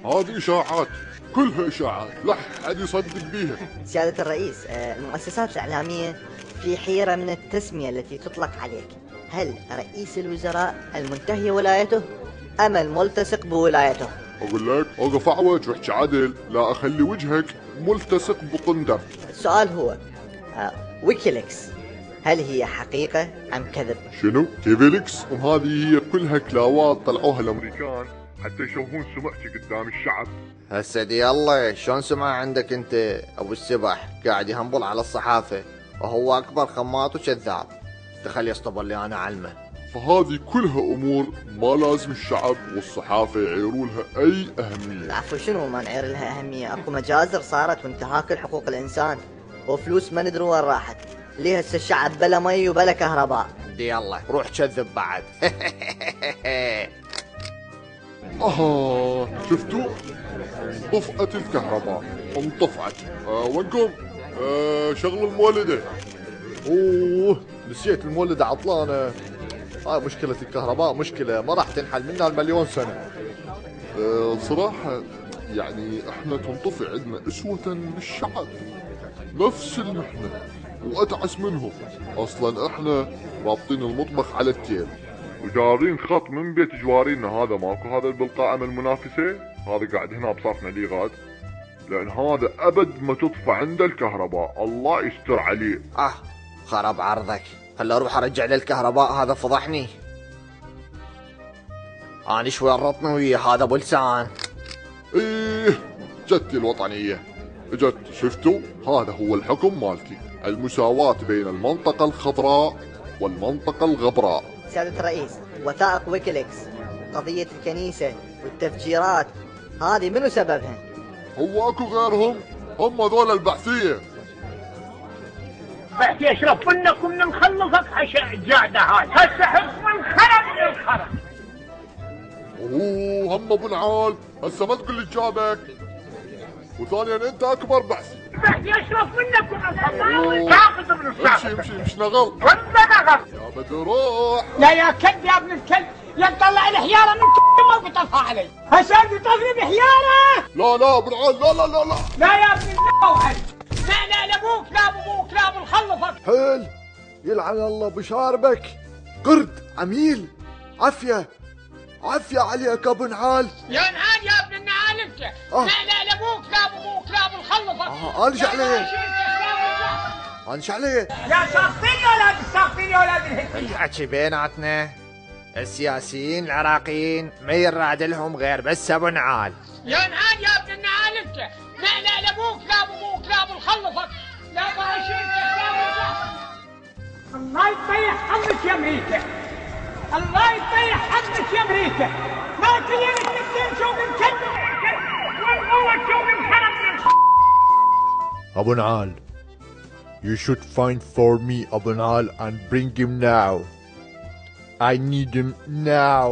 هذه إشاعات، كلها إشاعات، لا حد يصدق بيها. سيادة الرئيس، المؤسسات الإعلامية في حيرة من التسمية التي تطلق عليك. هل رئيس الوزراء المنتهي ولايته أم الملتصق بولايته؟ أقول لك أوقف أعوج واحكي عدل، لا أخلي وجهك ملتصق بقندر. السؤال هو ويكيليكس هل هي حقيقة أم كذب؟ شنو؟ كيفيليكس؟ وهذه هي كلها كلاوات طلعوها الأمريكان حتى يشوهون سمعتي قدام الشعب. هسه دي الله شلون سمع عندك انت ابو السبح قاعد يهنبل على الصحافة وهو اكبر خماط وكذاب. تخلي يصطبر لي انا علمه. فهذه كلها امور ما لازم الشعب والصحافة يعيروا لها اي اهمية. عفوا شنو ما نعير لها اهمية؟ اكو مجازر صارت وانتهاك لحقوق الانسان وفلوس ما ندري وين راحت. ليه هسه الشعب بلا مي وبلا كهرباء؟ دي الله روح كذب بعد. شفتوا؟ طفأت الكهرباء انطفأت. وينكم؟ شغل المولدة. اوه نسيت المولدة عطلانة. هاي مشكلة الكهرباء، مشكلة ما راح تنحل منها المليون سنة. صراحة يعني احنا تنطفي عندنا اسوة بالشعب نفس اللي احنا واتعس منهم. اصلا احنا رابطين المطبخ على التيل وجارين خط من بيت جوارينا. هذا ماكو هذا بالقائمة المنافسة، هذا قاعد هنا بصافنا ليغات، لان هذا ابد ما تطفى عنده الكهرباء، الله يستر عليه. خرب عرضك، خل اروح ارجع للكهرباء، هذا فضحني. اني شوي رطني ويا هذا ابو لسان. ايه جتي الوطنية اجت. شفتوا؟ هذا هو الحكم مالتي، المساواة بين المنطقة الخضراء والمنطقة الغبراء. سيادة الرئيس، وثائق ويكيليكس، قضية الكنيسة والتفجيرات، هذه منو سببها؟ هو اكو غيرهم؟ هم ذول البعثية. بحث يشرف منك ومن نخلصك حشا الجاعدة هاي، هسه حكم الخرب من الخرب. هم ابو نعال، هسه ما تقول لي جابك. وثانيا انت اكبر بحثي. بحث يشرف منك ومن نخلصك تاخذ من الصعب. امشي نغل. وانت نغل. يا بدي روح. لا يا كلب يا ابن الكلب، يا تطلع الحيارة من ما بتطفى علي. هسه بتطفي بحيارة. لا ابو نعال، لا لا يا ابن الموعد، لا لابوك لا ابوك لا بنخلصك. حل يلعن الله بشاربك قرد عميل. عافية عليك ابو نعال. يا نعال يا ابن النعال انت. لا لابوك لا ابوك لا بنخلصك. انش علي يا ساقطين يا اولاد الساقطين يا اولاد الهندية. الحكي بيناتنا السياسيين العراقيين ما يراد لهم غير بس ابو نعال. يا نعال يا ابن النعال انت. لا لابوك لا ابوك لا بنخلصك. لا الله يطيح حظك يا امريكا، الله يطيح حظك يا امريكا. ما كل يوم تبدين شو من كلب والقوة شو من خرب. Abu Nahal, you should find for me Abu Nahal and bring him now. I need him now.